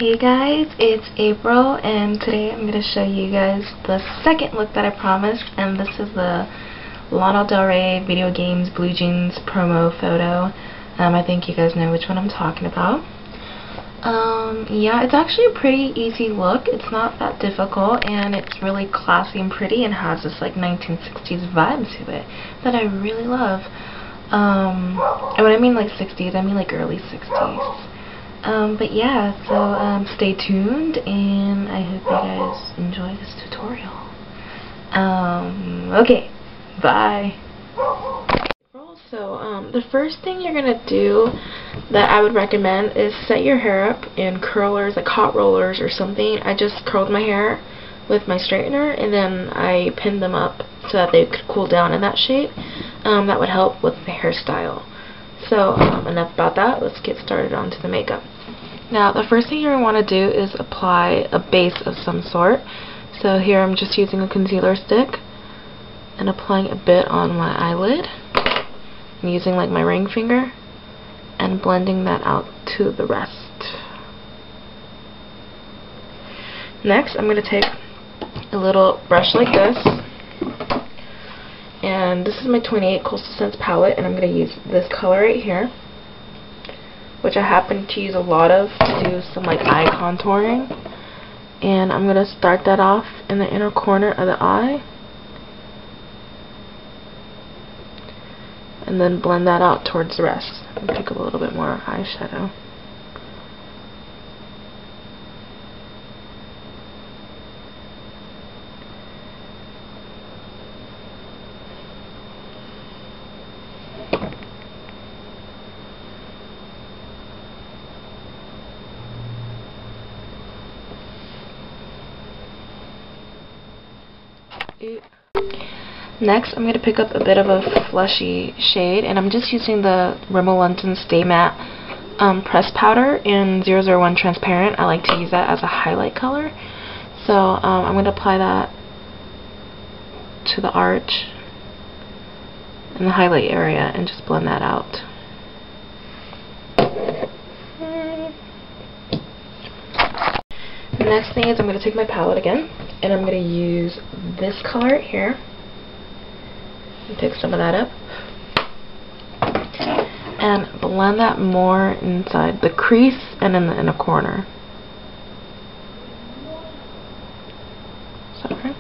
Hey guys, it's April, and today I'm going to show you guys the second look that I promised, and this is the Lana Del Rey Video Games Blue Jeans promo photo. I think you guys know which one I'm talking about. Yeah, it's actually a pretty easy look. It's not that difficult, and it's really classy and pretty, and has this like 1960s vibe to it that I really love. And when I mean like 60s, I mean like early 60s. But yeah, so stay tuned, and I hope you guys enjoy this tutorial. Okay, bye. So the first thing you're gonna do that I would recommend is set your hair up in curlers, like hot rollers or something. I just curled my hair with my straightener, and then I pinned them up so that they could cool down in that shape. That would help with the hairstyle. So enough about that. Let's get started onto the makeup. Now the first thing you're going to want to do is apply a base of some sort. So here I'm just using a concealer stick and applying a bit on my eyelid. I'm using like my ring finger and blending that out to the rest. Next I'm going to take a little brush like this, and this is my 28 Coastal Scents palette, and I'm going to use this color right here, which I happen to use a lot of to do some like eye contouring. And I'm going to start that off in the inner corner of the eye, and then blend that out towards the rest. And pick up a little bit more eyeshadow. Next, I'm going to pick up a bit of a fleshy shade, and I'm just using the Rimmel London Stay Matte press powder in 001 Transparent. I like to use that as a highlight color. So I'm going to apply that to the arch and the highlight area and just blend that out. The next thing is I'm going to take my palette again, and I'm going to use this color right here and pick some of that up and blend that more inside the crease and in the inner corner. Is that okay?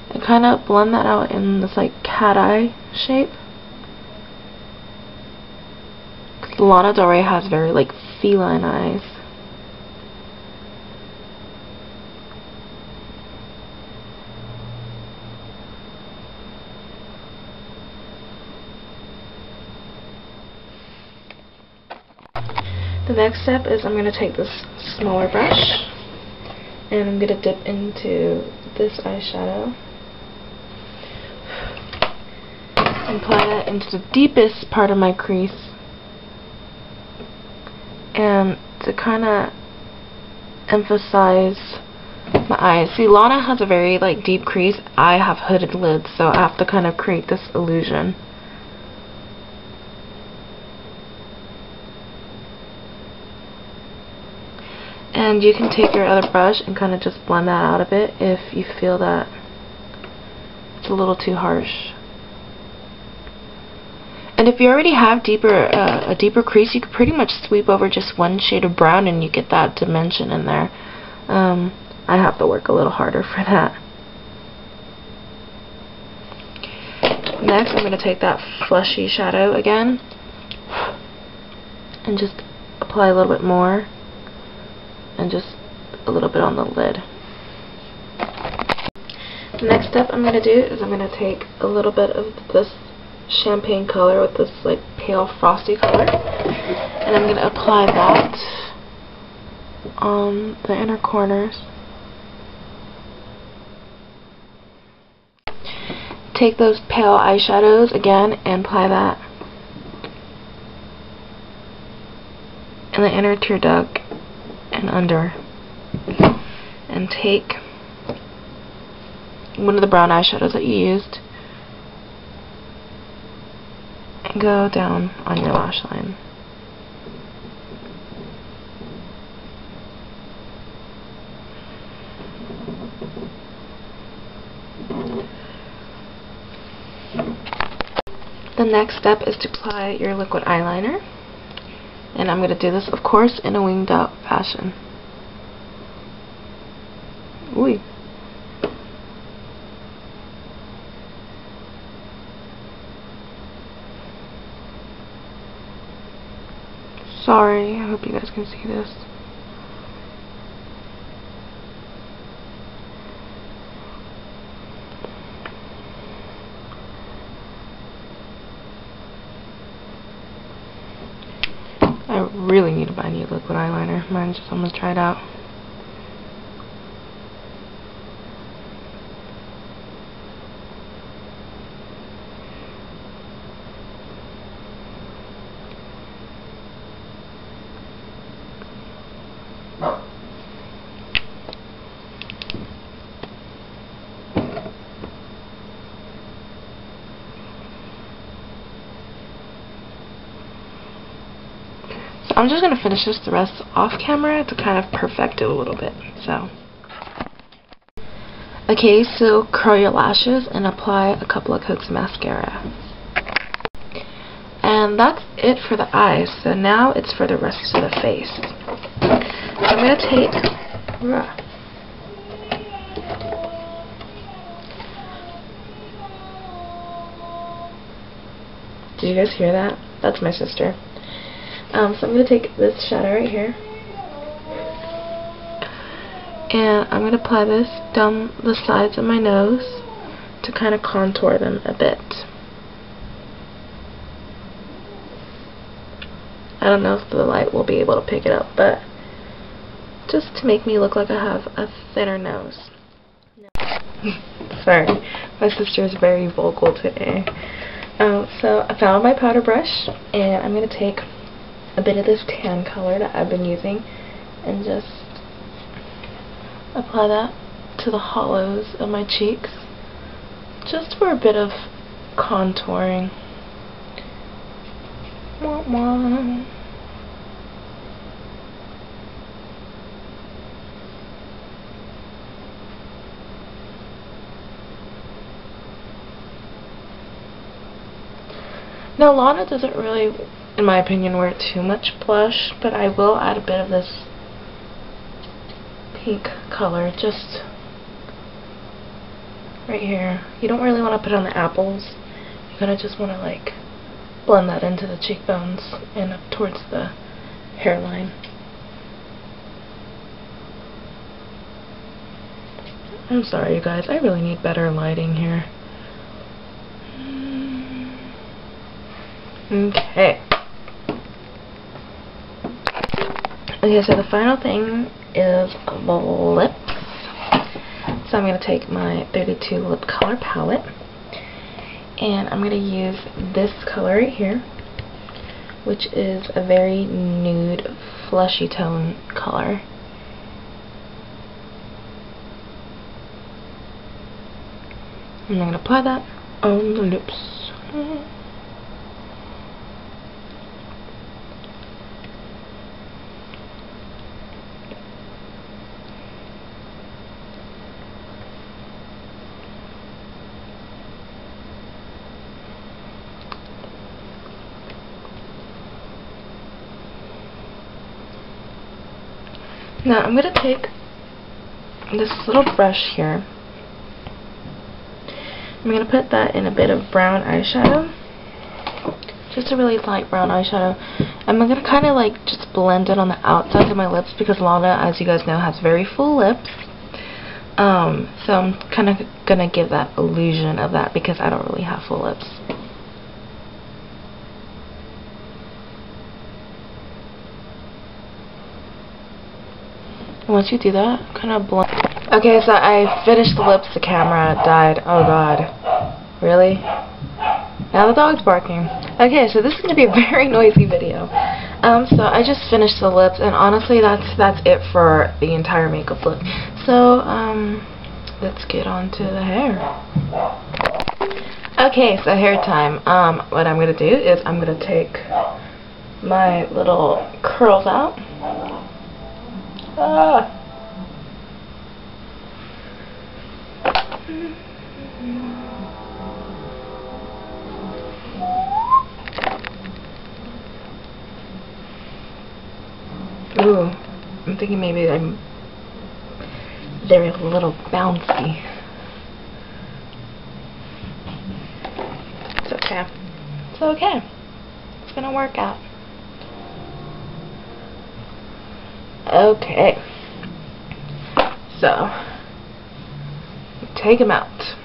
And kind of blend that out in this like cat eye shape. Lana Del Rey has very like feline eyes. The next step is I'm going to take this smaller brush, and I'm going to dip into this eyeshadow and apply that into the deepest part of my crease. And to kind of emphasize my eyes. See, Lana has a very like deep crease. I have hooded lids, so I have to kind of create this illusion. And you can take your other brush and kind of just blend that out a bit if you feel that it's a little too harsh. And if you already have a deeper crease, you could pretty much sweep over just one shade of brown and you get that dimension in there. I have to work a little harder for that. Next, I'm going to take that fleshy shadow again and just apply a little bit more, and just a little bit on the lid. The next step I'm going to do is I'm going to take a little bit of this champagne color with this like pale frosty color, and I'm going to apply that on the inner corners. Take those pale eyeshadows again and apply that in the inner tear duct and under. And and take one of the brown eyeshadows that you used and go down on your lash line. The next step is to apply your liquid eyeliner, and I'm going to do this, of course, in a winged out fashion. Ooh. Sorry, I hope you guys can see this. I really need to buy new liquid eyeliner. Mine's just almost dried out. I'm just going to finish this the rest off camera to kind of perfect it a little bit. Okay, so curl your lashes and apply a couple of coats of mascara. And that's it for the eyes. So now it's for the rest of the face. I'm going to take... Did you guys hear that? That's my sister. So I'm going to take this shadow right here, and I'm going to apply this down the sides of my nose to kind of contour them a bit. I don't know if the light will be able to pick it up, but just to make me look like I have a thinner nose. Sorry, my sister is very vocal today. So I found my powder brush, and I'm going to take a bit of this tan color that I've been using and just apply that to the hollows of my cheeks just for a bit of contouring. Wah, wah. Now Lana doesn't really, in my opinion, wear too much blush, but I will add a bit of this pink color just right here. You don't really want to put it on the apples. You're going to just want to like blend that into the cheekbones and up towards the hairline. I'm sorry you guys, I really need better lighting here. Okay. Okay, so the final thing is the lips. So I'm going to take my 32 lip color palette, and I'm going to use this color right here, which is a very nude, fleshy tone color. And I'm going to apply that on the lips. Now I'm going to take this little brush here. I'm going to put that in a bit of brown eyeshadow. Just a really light brown eyeshadow. I'm going to kind of like just blend it on the outside of my lips because Lana, as you guys know, has very full lips. So I'm kind of going to give that illusion of that because I don't really have full lips. Once you do that, kind of blend. Okay, so I finished the lips. The camera died. Oh god. Really? Now the dog's barking. Okay, so this is going to be a very noisy video. So I just finished the lips, and honestly that's it for the entire makeup look. So let's get on to the hair. Okay, so hair time. What I'm gonna do is I'm gonna take my little curls out. Ooh, I'm thinking maybe they're a little bouncy. It's okay. It's okay. It's gonna work out. Okay. So, take them out.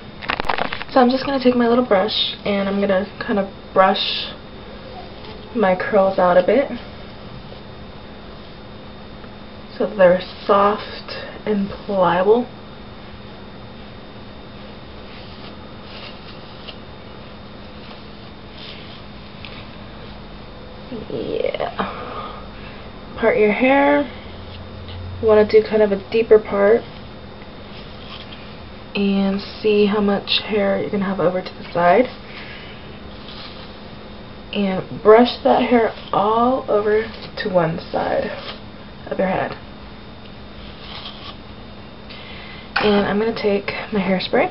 So I'm just gonna take my little brush and I'm gonna kind of brush my curls out a bit, so they're soft and pliable. Yeah. Part your hair. You want to do kind of a deeper part and see how much hair you're going to have over to the side. And brush that hair all over to one side of your head. And I'm going to take my hairspray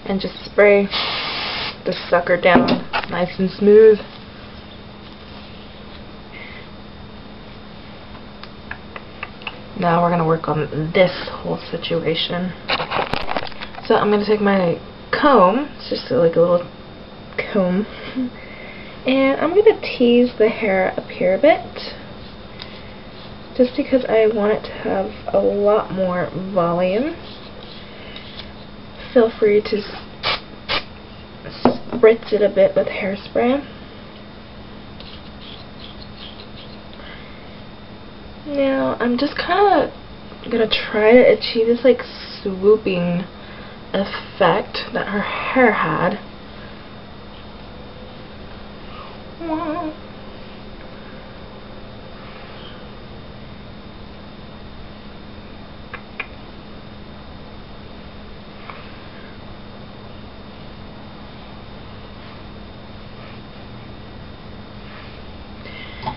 and just spray the sucker down nice and smooth. Now we're going to work on this whole situation. So I'm going to take my comb, it's just like a little comb, and I'm going to tease the hair up here a bit, just because I want it to have a lot more volume. Feel free to spritz it a bit with hairspray. Now I'm just kind of going to try to achieve this like swooping effect that her hair had.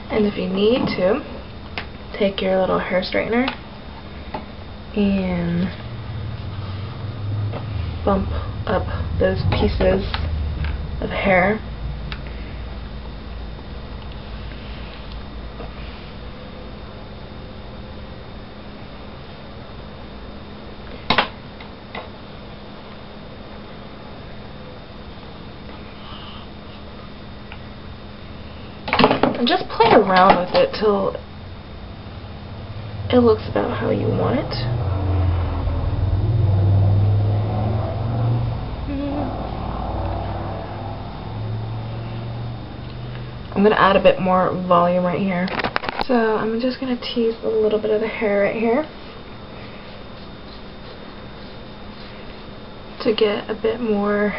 And if you need to, take your little hair straightener and bump up those pieces of hair. And just play around with it till it looks about how you want it. I'm going to add a bit more volume right here. So I'm just going to tease a little bit of the hair right here to get a bit more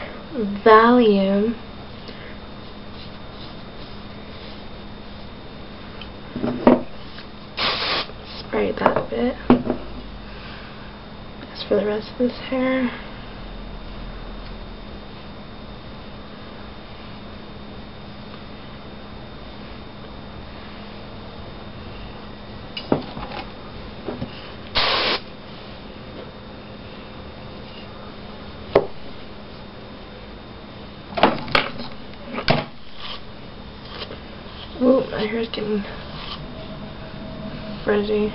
volume. Spray that a bit. As for the rest of this hair, ooh, my hair's getting frizzy.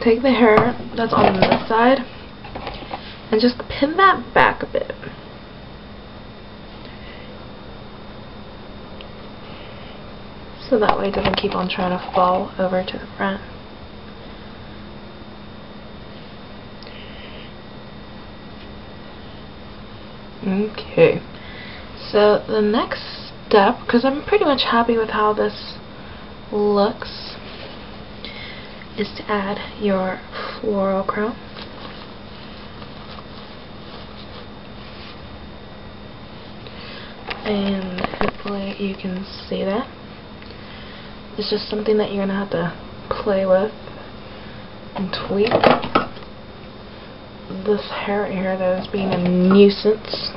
Take the hair that's on this side and just pin that back a bit. So that way it doesn't keep on trying to fall over to the front. Okay, so the next step, because I'm pretty much happy with how this looks, is to add your floral crown. And hopefully you can see that. It's just something that you're going to have to play with and tweak. This hair right here, though, is being a nuisance.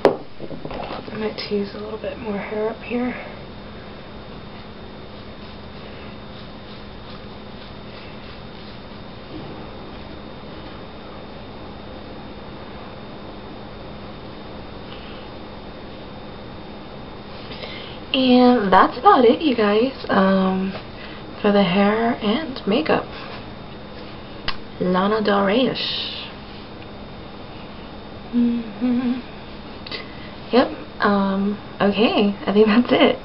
I might tease a little bit more hair up here. And that's about it, you guys, for the hair and makeup. Lana Del Rey-ish. Yep, okay, I think that's it.